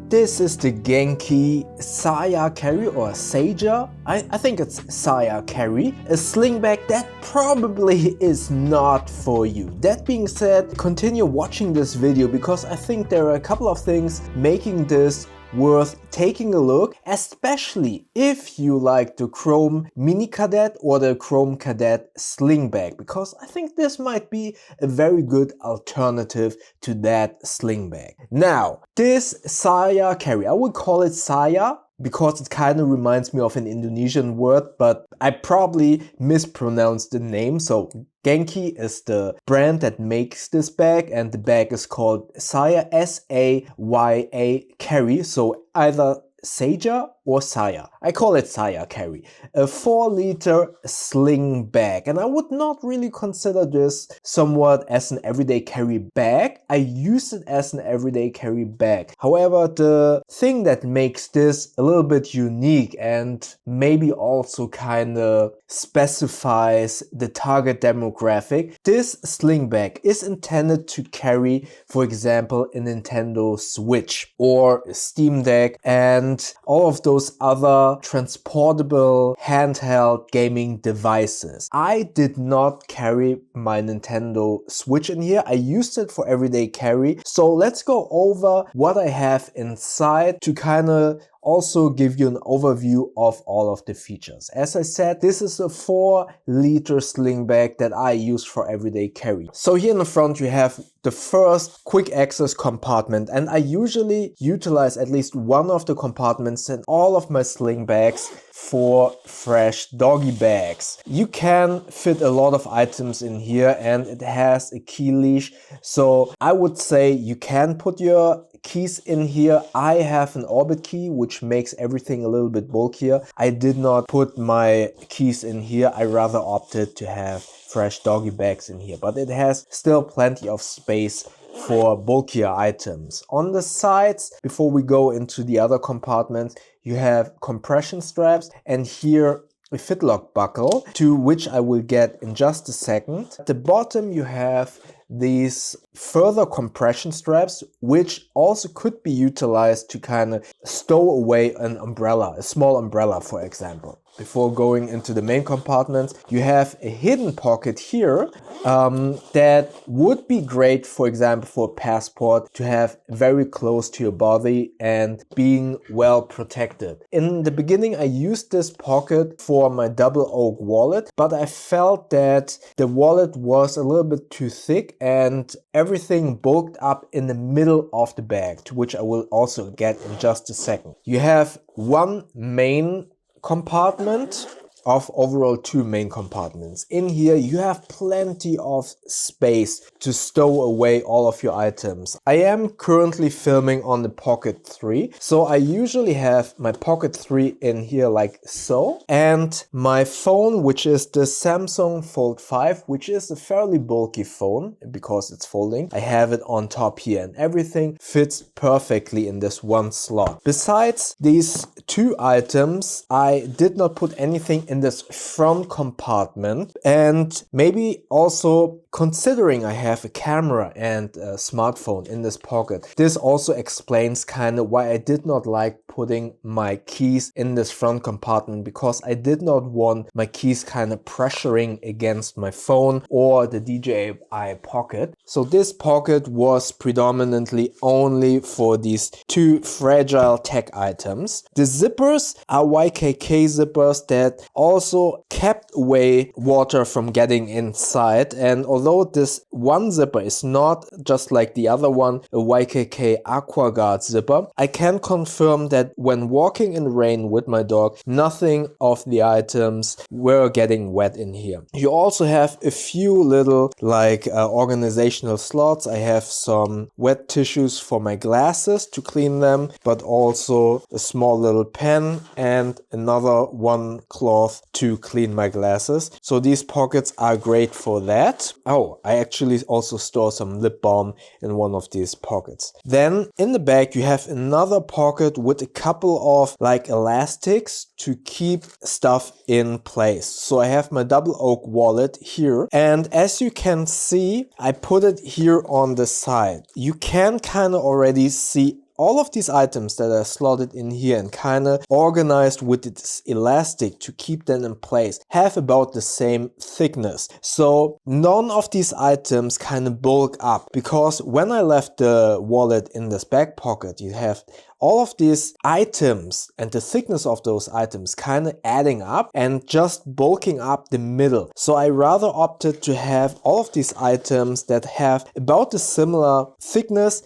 This is the Genki Saya Carry or Saja. I think it's Saya Carry. A sling bag that probably is not for you. That being said, continue watching this video because I think there are a couple of things making this worth taking a look, especially if you like the Chrome Mini Cadet or the Chrome Cadet sling bag, because I think this might be a very good alternative to that sling bag. Now, this Saya Carry, I would call it Saya because it kind of reminds me of an Indonesian word, but I probably mispronounced the name. So Genki is the brand that makes this bag, and the bag is called Saya, S-A-Y-A Carry. So either Saja or Saya. I call it Saya Carry. A 4-liter sling bag. And I would not really consider this somewhat as an everyday carry bag. I use it as an everyday carry bag. However, the thing that makes this a little bit unique and maybe also kind of specifies the target demographic, this sling bag is intended to carry, for example, a Nintendo Switch or a Steam Deck and all of those other transportable handheld gaming devices. I did not carry my Nintendo Switch in here. I used it for everyday carry. So let's go over what I have inside to kind of also give you an overview of all of the features. As I said, this is a 4-liter sling bag that I use for everyday carry. So here in the front you have the first quick access compartment, and I usually utilize at least one of the compartments in all of my sling bags for fresh doggy bags. You can fit a lot of items in here and it has a key leash, so I would say you can put your keys in here. I have an Orbit key which makes everything a little bit bulkier. I did not put my keys in here. I rather opted to have fresh doggy bags in here, but it has still plenty of space for bulkier items. On the sides, before we go into the other compartments, you have compression straps and here a fitlock buckle, to which I will get in just a second. At the bottom you have these further compression straps, which also could be utilized to kind of stow away an umbrella, a small umbrella for example. Before going into the main compartments, you have a hidden pocket here that would be great, for example, for a passport to have very close to your body and being well protected. In the beginning, I used this pocket for my double oak wallet, but I felt that the wallet was a little bit too thick and everything bulked up in the middle of the bag, to which I will also get in just a second. You have one main compartment of overall 2 main compartments. In here you have plenty of space to stow away all of your items. I am currently filming on the Pocket 3, so I usually have my Pocket 3 in here like so, and my phone, which is the Samsung Fold 5, which is a fairly bulky phone because it's folding. I have it on top here and everything fits perfectly in this one slot. Besides these 2 items, I did not put anything in this front compartment, and maybe also considering I have a camera and a smartphone in this pocket, this also explains kind of why I did not like putting my keys in this front compartment, because I did not want my keys kind of pressuring against my phone or the DJI pocket. So this pocket was predominantly only for these 2 fragile tech items. The zippers are YKK zippers that also kept away water from getting inside, and although this one zipper is not just like the other one, a YKK AquaGuard zipper, I can confirm that when walking in rain with my dog, nothing of the items were getting wet in here. You also have a few little like organizational slots. I have some wet tissues for my glasses to clean them, but also a small little pen and another one cloth to clean my glasses. So these pockets are great for that. Oh, I actually also store some lip balm in one of these pockets. Then in the back you have another pocket with a couple of like elastics to keep stuff in place. So I have my double oak wallet here, and as you can see, I put it here on the side. You can kind of already see all of these items that are slotted in here and kind of organized with this elastic to keep them in place have about the same thickness. So none of these items kind of bulk up, because when I left the wallet in this back pocket, you have all of these items and the thickness of those items kind of adding up and just bulking up the middle. So I rather opted to have all of these items that have about the similar thickness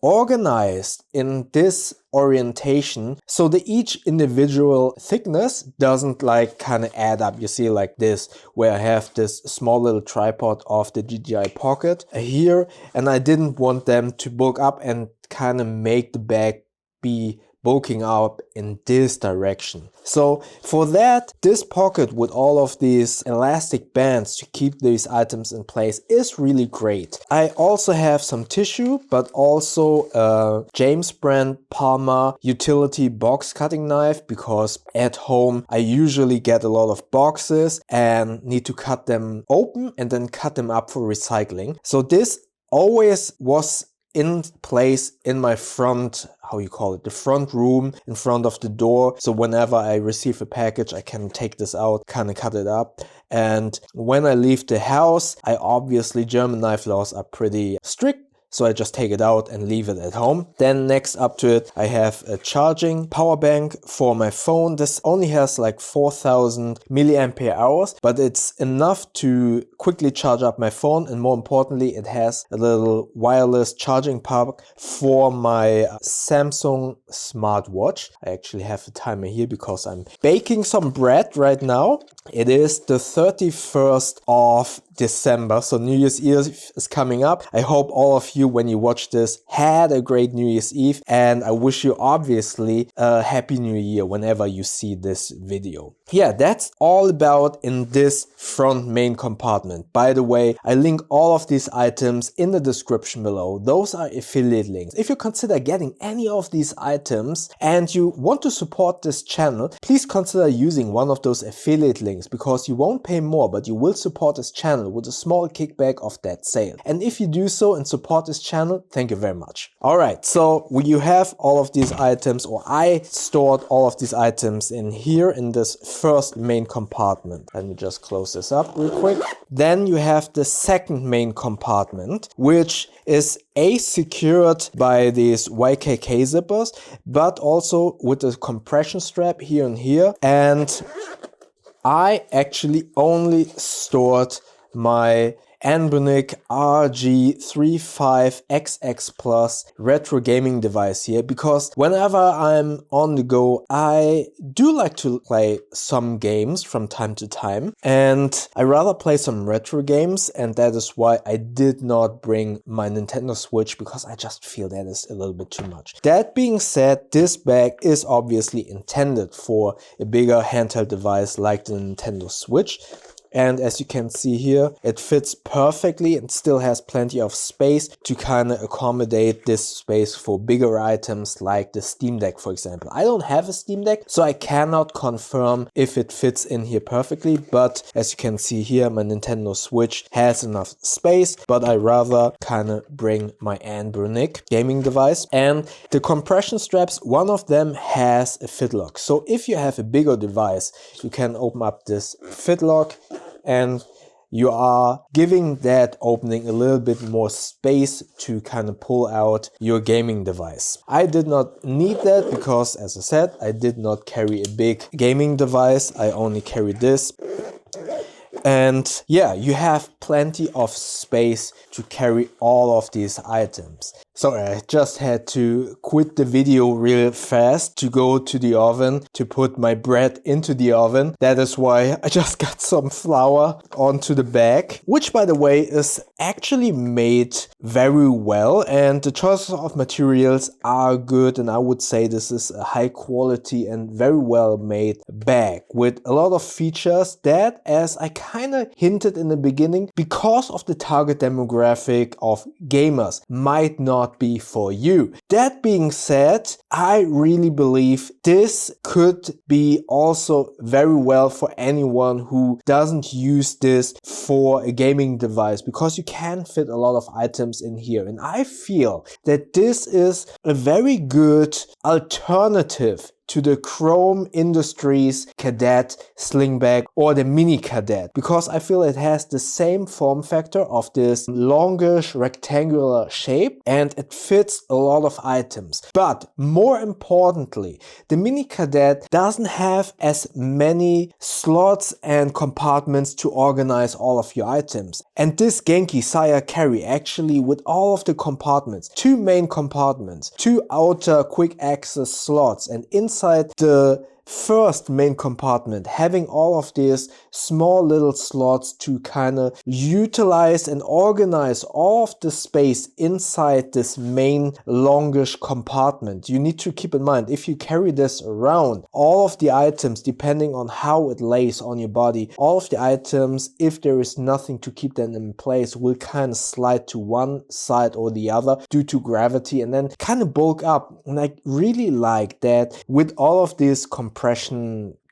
organized in this orientation, so that each individual thickness doesn't like kind of add up. You see, like this, where I have this small little tripod of the DJI Pocket here, and I didn't want them to bulk up and kind of make the bag be bulking up in this direction. So for that, this pocket with all of these elastic bands to keep these items in place is really great. I also have some tissue, but also a James brand Palmer utility box cutting knife, because at home I usually get a lot of boxes and need to cut them open and then cut them up for recycling. So this always was in place in my front, how you call it, the front room in front of the door. So whenever I receive a package, I can take this out, kind of cut it up. And when I leave the house, obviously German knife laws are pretty strict. So I just take it out and leave it at home. Then next up to it, I have a charging power bank for my phone. This only has like 4000 milliampere hours, but it's enough to quickly charge up my phone. And more importantly, it has a little wireless charging port for my Samsung smartwatch. I actually have a timer here because I'm baking some bread right now. It is the 31st of December, so New Year's Eve is coming up. I hope all of you, when you watch this, had a great New Year's Eve, and I wish you obviously a happy new year whenever you see this video. Yeah, that's all about in this front main compartment. By the way, I link all of these items in the description below. Those are affiliate links. If you consider getting any of these items and you want to support this channel, please consider using one of those affiliate links, because you won't pay more, but you will support this channel with a small kickback of that sale. And if you do so and support this channel, thank you very much. Alright, so you have all of these items, or I stored all of these items in here in this first main compartment. Let me just close this up real quick. Then you have the second main compartment, which is secured by these YKK zippers, but also with a compression strap here and here. And I actually only stored my Anbernic RG35XX Plus retro gaming device here, because whenever I'm on the go, I do like to play some games from time to time, and I rather play some retro games, and that is why I did not bring my Nintendo Switch, because I just feel that is a little bit too much. That being said, this bag is obviously intended for a bigger handheld device like the Nintendo Switch. And as you can see here, it fits perfectly and still has plenty of space to kind of accommodate this space for bigger items like the Steam Deck, for example. I don't have a Steam Deck, so I cannot confirm if it fits in here perfectly. But as you can see here, my Nintendo Switch has enough space, but I rather kind of bring my Anbernic gaming device. And the compression straps, one of them has a fitlock. So if you have a bigger device, you can open up this fitlock, and you are giving that opening a little bit more space to kind of pull out your gaming device. I did not need that because, as I said, I did not carry a big gaming device. I only carry this. And yeah, you have plenty of space to carry all of these items. Sorry, I just had to quit the video real fast to go to the oven to put my bread into the oven. That is why I just got some flour onto the bag, which by the way is actually made very well, and the choices of materials are good, and I would say this is a high quality and very well made bag with a lot of features that, as I kind of hinted in the beginning, because of the target demographic of gamers, might not not be for you. That being said, I really believe this could be also very well for anyone who doesn't use this for a gaming device, because you can fit a lot of items in here. And I feel that this is a very good alternative to the Chrome Industries Cadet Slingbag or the Mini Cadet, because I feel it has the same form factor of this longish rectangular shape and it fits a lot of items. But more importantly, the Mini Cadet doesn't have as many slots and compartments to organize all of your items. And this Genki Saya Carry, actually, with all of the compartments, 2 main compartments, 2 outer quick access slots, and inside the first main compartment having all of these small little slots to kind of utilize and organize all of the space inside this main longish compartment. You need to keep in mind, if you carry this around, all of the items, depending on how it lays on your body, all of the items, if there is nothing to keep them in place, will kind of slide to one side or the other due to gravity and then kind of bulk up. And I really like that with all of these compression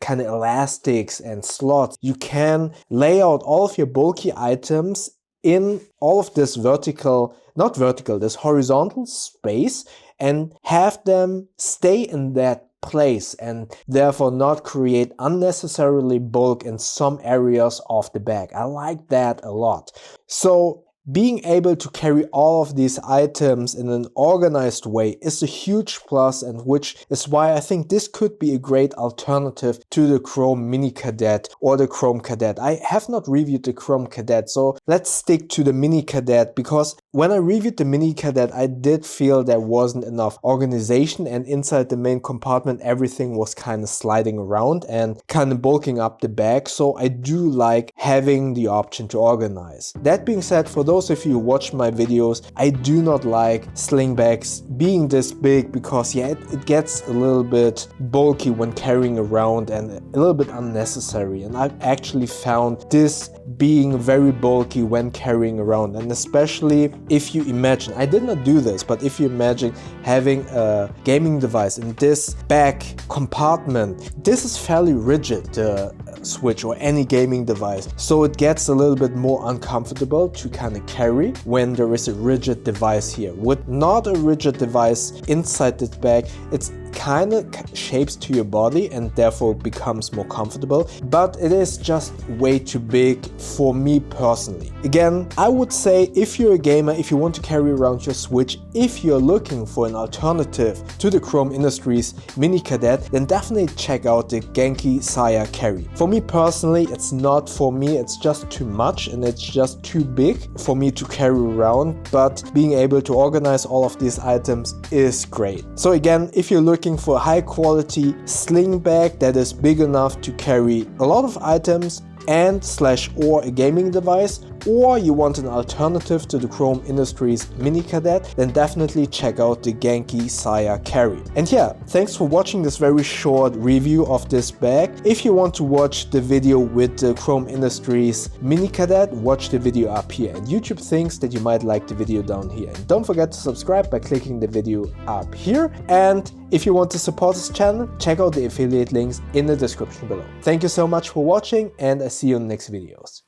kind of elastics and slots, you can lay out all of your bulky items in all of this this horizontal space and have them stay in that place and therefore not create unnecessarily bulk in some areas of the bag. I like that a lot. So being able to carry all of these items in an organized way is a huge plus, and which is why I think this could be a great alternative to the Chrome Mini Cadet or the Chrome Cadet. I have not reviewed the Chrome Cadet, so let's stick to the Mini Cadet, because when I reviewed the Mini Cadet, I did feel there wasn't enough organization, and inside the main compartment everything was kind of sliding around and kind of bulking up the bag. So I do like having the option to organize. That being said, for those of you who watch my videos, I do not like sling bags being this big, because yeah, it gets a little bit bulky when carrying around and a little bit unnecessary. And I've actually found this being very bulky when carrying around, and especially if you imagine, I did not do this, but if you imagine having a gaming device in this back compartment, this is fairly rigid, the Switch or any gaming device, so it gets a little bit more uncomfortable to kind of carry when there is a rigid device here. With not a rigid device inside this bag, it's kind of shapes to your body and therefore becomes more comfortable, but it is just way too big for me personally. Again, I would say if you're a gamer, if you want to carry around your Switch, if you're looking for an alternative to the Chrome Industries Mini Cadet, then definitely check out the Genki Saya Carry. For me personally, it's not for me, it's just too much and it's just too big for me to carry around, but being able to organize all of these items is great. So again, if you're looking for a high quality sling bag that is big enough to carry a lot of items and/or a gaming device, or you want an alternative to the Chrome Industries Mini Cadet, then definitely check out the Genki Saya Carry. And yeah, thanks for watching this very short review of this bag. If you want to watch the video with the Chrome Industries Mini Cadet, watch the video up here, and YouTube thinks that you might like the video down here. And don't forget to subscribe by clicking the video up here. And if you want to support this channel, check out the affiliate links in the description below. Thank you so much for watching, and I see you in the next videos.